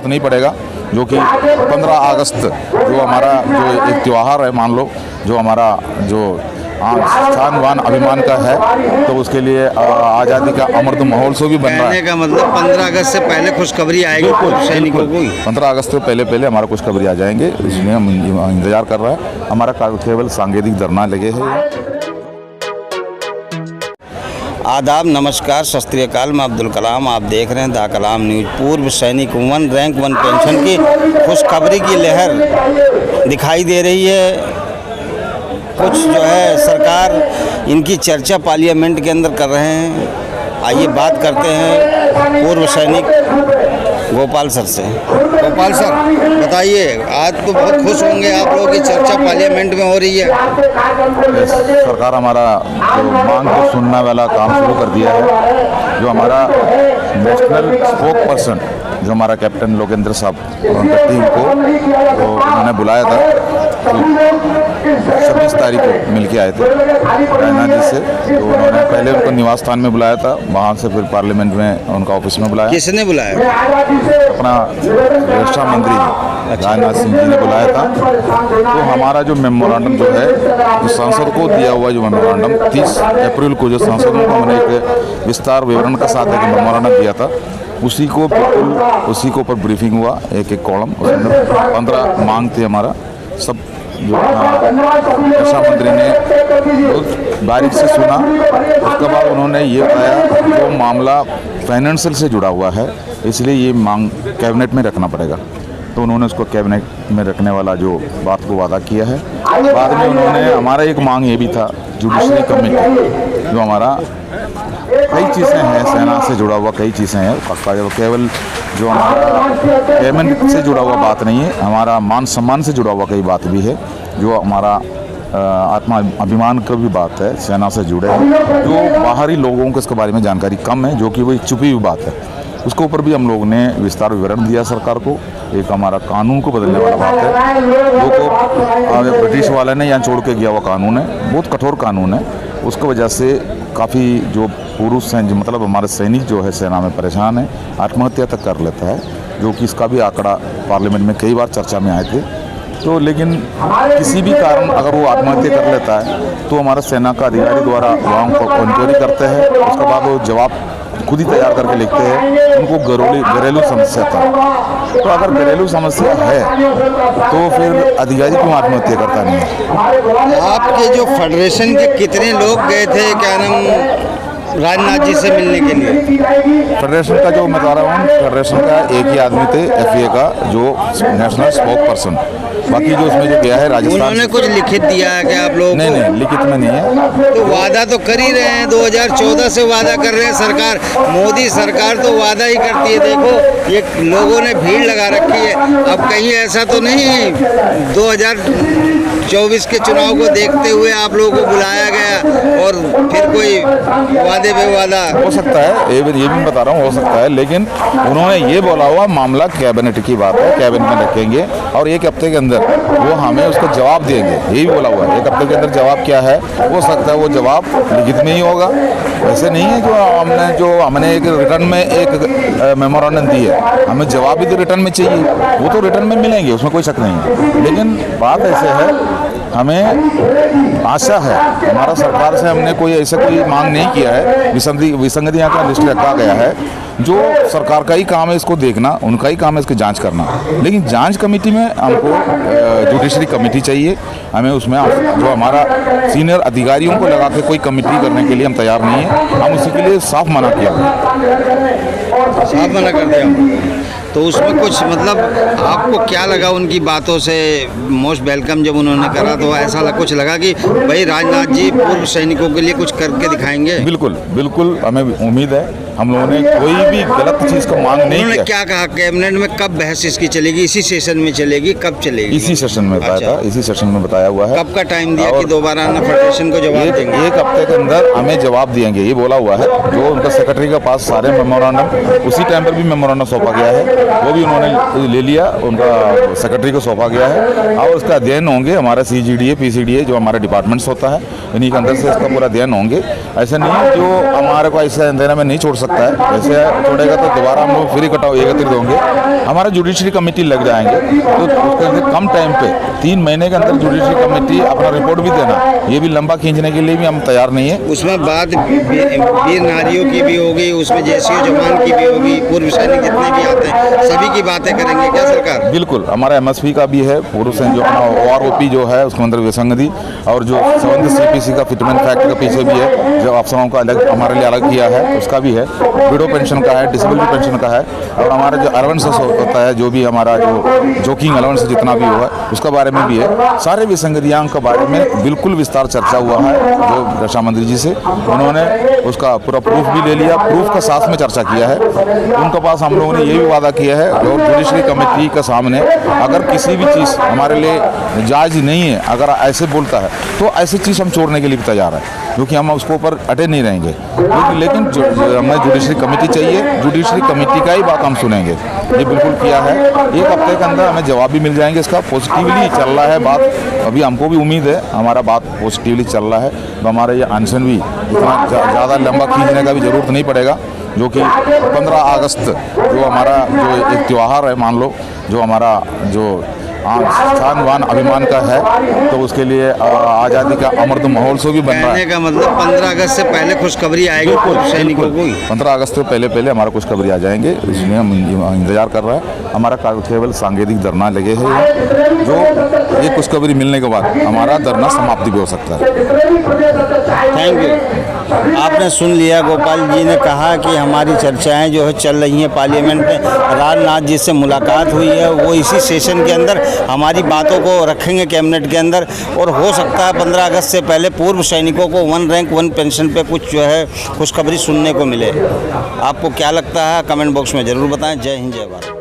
नहीं पड़ेगा, जो कि 15 अगस्त जो हमारा जो एक त्यौहार है, मान लो जो हमारा जो शान वान अभिमान का है, तो उसके लिए आज़ादी का अमृत महोत्सव भी बन रहा है। कहने का मतलब 15 अगस्त से पहले खुशखबरी आएगी सैनिकों को। 15 अगस्त से पहले हमारा खुशखबरी आ जाएंगे, इसलिए हम इंतजार कर रहे हैं। हमारा केवल सांकेतिक धरना लगे हैं। आदाब, नमस्कार, सत श्री अकाल। मैं अब्दुल कलाम, आप देख रहे हैं द कलाम न्यूज। पूर्व सैनिक 1 रैंक 1 पेंशन की खुशखबरी की लहर दिखाई दे रही है। कुछ जो है सरकार इनकी चर्चा पार्लियामेंट के अंदर कर रहे हैं। आइए बात करते हैं पूर्व सैनिक गोपाल सर से। गोपाल सर, बताइए, आज तो बहुत खुश होंगे आप लोगों की चर्चा पार्लियामेंट में हो रही है। सरकार हमारा जो मांग को सुनने वाला काम शुरू कर दिया है। जो हमारा नेशनल स्पोक पर्सन जो हमारा कैप्टन लोकेंद्र साहब और उनका टीम को तो उन्होंने बुलाया था, 26 तारीख को मिलके आए थे राजनाथ जी से। तो उन्होंने पहले उनको निवास स्थान में बुलाया था, वहाँ से फिर पार्लियामेंट में उनका ऑफिस में बुलाया। किसने बुलाया? अपना रक्षा मंत्री राजनाथ सिंह जी ने बुलाया था। तो हमारा जो मेमोरेंडम जो है, जो सांसद को दिया हुआ जो मेमोरेंडम 30 अप्रैल को जो सांसदों को हमने एक विस्तार विवरण के साथ एक मेमोरेंडम दिया था, उसी को बिल्कुल उसी के ऊपर ब्रीफिंग हुआ। एक कॉलम, उसमें 15 मांग थे हमारा। सब जो रक्षा मंत्री ने बहुत बारीक से सुना। उसके बाद उन्होंने ये बताया जो मामला फाइनेंशियल से जुड़ा हुआ है, इसलिए ये मांग कैबिनेट में रखना पड़ेगा। तो उन्होंने उसको कैबिनेट में रखने वाला जो बात को वादा किया है। बाद में उन्होंने हमारा एक मांग ये भी था, जुडिशरी कमेटी, जो हमारा कई चीज़ें हैं, सेना से जुड़ा हुआ कई चीज़ें हैं। पक्का केवल जो हमारा पेमेंट से जुड़ा हुआ बात नहीं है, हमारा मान सम्मान से जुड़ा हुआ कई बात भी है। जो हमारा आत्मा अभिमान का भी बात है, सेना से जुड़े हैं। जो बाहरी लोगों को इसके बारे में जानकारी कम है, जो कि वो एक छुपी हुई बात है, उसके ऊपर भी हम लोगों ने विस्तार विवरण दिया सरकार को। एक हमारा कानून को बदलने वाला बात है, जो को ब्रिटिश वाले ने यहाँ छोड़ के गया हुआ कानून है, बहुत कठोर कानून है। उसकी वजह से काफ़ी जो पुरुष हैं, जो मतलब हमारे सैनिक जो है सेना में परेशान है, आत्महत्या तक कर लेता है, जो कि इसका भी आंकड़ा पार्लियामेंट में कई बार चर्चा में आए थे। तो लेकिन किसी भी कारण अगर वो आत्महत्या कर लेता है, तो हमारा सेना का अधिकारी द्वारा वहाँ को इंक्वायरी करते हैं। उसके बाद वो जवाब खुद ही तैयार करके लिखते हैं। उनको घरेलू समस्या था, तो अगर घरेलू समस्या है तो फिर अधिकारी क्यों आत्महत्या करता नहीं है? आपके जो फेडरेशन के कितने लोग गए थे, क्या नाम, राजनाथ जी से मिलने के लिए? फेडरेशन का जो मैं बता रहा हूँ, फेडरेशन का एक ही आदमी थे, FA का जो नेशनल स्पोक पर्सन। बाकी जो उसमें जो गया है राजस्थान, उन्होंने कुछ लिखित दिया है क्या आप लोगों को? नहीं, लिखित में नहीं है। तो वादा तो कर ही रहे हैं, 2014 से वादा कर रहे हैं सरकार। मोदी सरकार तो वादा ही करती है। देखो, ये लोगों ने भीड़ लगा रखी है। अब कहीं ऐसा तो नहीं 2024 के चुनाव को देखते हुए आप लोगों को बुलाया गया और फिर कोई वादे बेवादा? हो सकता है, ये भी बता रहा हूँ, हो सकता है। लेकिन उन्होंने ये बोला हुआ मामला कैबिनेट की बात है, कैबिनेट में रखेंगे और 1 हफ्ते के अंदर वो हमें उसको जवाब देंगे, यही बोला हुआ है। 1 हफ्ते के अंदर जवाब क्या है, हो सकता है वो जवाब लिखित में ही होगा। ऐसे नहीं है जो हमने एक रिटर्न में एक मेमोरेंडम दी है, हमें जवाब भी तो रिटर्न में चाहिए, वो तो रिटर्न में मिलेंगे, उसमें कोई शक नहीं है। लेकिन बात ऐसे है, हमें आशा है, हमारा सरकार से हमने कोई ऐसा कोई मांग नहीं किया है। विसंगतियाँ का लिस्ट रखा गया है, जो सरकार का ही काम है इसको देखना, उनका ही काम है इसकी जांच करना। लेकिन जांच कमेटी में हमको जुडिशरी कमेटी चाहिए। हमें उसमें जो हमारा सीनियर अधिकारियों को लगा के कोई कमेटी करने के लिए हम तैयार नहीं है। हम उसी के लिए साफ मना किया, साफ मना कर दिया। तो उसमें कुछ मतलब आपको क्या लगा उनकी बातों से? मोस्ट वेलकम जब उन्होंने करा तो ऐसा कुछ लगा कि भाई राजनाथ जी पूर्व सैनिकों के लिए कुछ करके दिखाएंगे? बिल्कुल हमें उम्मीद है। हम लोगों ने कोई भी गलत चीज़ को मांग नहीं किया। क्या कहा कैबिनेट में? कब बहस इसकी चलेगी? इसी सेशन में चलेगी? कब चलेगी? इसी सेशन में बताया था, इसी सेशन में बताया हुआ है। कब का टाइम दिया कि दोबारा फेडरेशन को जवाब देंगे? 1 हफ्ते के अंदर हमें जवाब देंगे, ये बोला हुआ है। जो उनका सेक्रेटरी के पास सारे मेमोरेंडम, उसी टाइम पर भी मेमोरेंडम सौंपा गया है। वो भी उन्होंने ले लिया, उनका सेक्रेटरी को सौंपा गया है और उसका अध्ययन होंगे। हमारा CGDA PCDA जो हमारा डिपार्टमेंट्स होता है, इन्हीं के अंदर से इसका पूरा अध्ययन होंगे। ऐसा नहीं है जो हमारे को ऐसे अंधेरा में नहीं छोड़ सकता है, ऐसे छोड़ेगा तो दोबारा हम लोग फिर एकत्रित होंगे। हमारा जुडिशरी कमेटी लग जाएंगे तो उसके कम टाइम पे 3 महीने के अंदर जुडिशरी कमेटी अपना रिपोर्ट भी देना, ये भी लंबा खींचने के लिए भी हम तैयार नहीं है। उसमें बात वीर नारियों की भी होगी, उसमें JCO जवान की भी होगी, पूर्व सैनिक जितने भी आते हैं सभी की बातें करेंगे क्या सरकार? बिल्कुल, हमारा MSP का भी है, पूर्व सैनिक जो अपना OROP जो है उसके अंदर विसंगति, और जो 7th CPC का फिटमेंट फैक्ट का पीछे भी है, जो अफसरों का अलग हमारे लिए अलग किया है उसका भी है, विडो पेंशन का है, डिसेबिलिटी पेंशन का है, और हमारा जो अलाउंसेस होता है, जो भी हमारा जो जोकिंग अलाउंस जितना भी हुआ है उसका बारे में भी है। सारे विसंगतियों के बारे में बिल्कुल विस्तार चर्चा हुआ है जो रक्षा मंत्री जी से, उन्होंने उसका पूरा प्रूफ भी ले लिया, प्रूफ का साथ में चर्चा किया है। उनके पास हम लोगों ने ये भी वादा किया है और जुडिशरी कमेटी के सामने अगर किसी भी चीज़ हमारे लिए जायज़ नहीं है, अगर ऐसे बोलता है तो ऐसी चीज़ हम छोड़ने के लिए भी तैयार है, क्योंकि हम उसको ऊपर अटे नहीं रहेंगे। लेकिन हमें जुडिशरी कमेटी चाहिए, जुडिशरी कमेटी का ही बात हम सुनेंगे। ये बिल्कुल किया है, 1 हफ्ते के अंदर हमें जवाब भी मिल जाएंगे। इसका पॉजिटिवली चल रहा है बात, अभी हमको भी उम्मीद है हमारा बात पॉजिटिवली चल रहा है, तो हमारा ये अनशन भी इतना ज़्यादा लंबा खींचने का भी ज़रूरत नहीं पड़ेगा। जो कि 15 अगस्त जो हमारा जो एक त्यौहार है, मान लो जो हमारा जो शान वान अभिमान का है, तो उसके लिए आज़ादी का अमृत महोत्सव भी बन रहा है। कहने का मतलब 15 अगस्त से पहले खुशखबरी आएगी सैनिकों को। 15 अगस्त से पहले हमारा खुशखबरी आ जाएंगे, इसलिए हम इंतजार कर रहे हैं। हमारा केवल सांकेतिक धरना लगे हैं, जो ये खुशखबरी मिलने के बाद हमारा धरना समाप्ति भी हो सकता है। Thank you. आपने सुन लिया, गोपाल जी ने कहा कि हमारी चर्चाएं जो है चल रही हैं पार्लियामेंट में। राजनाथ जी से मुलाकात हुई है, वो इसी सेशन के अंदर हमारी बातों को रखेंगे कैबिनेट के अंदर, और हो सकता है 15 अगस्त से पहले पूर्व सैनिकों को 1 रैंक 1 पेंशन पे कुछ जो है खुशखबरी सुनने को मिले। आपको क्या लगता है कमेंट बॉक्स में ज़रूर बताएं। जय हिंद, जय भारत।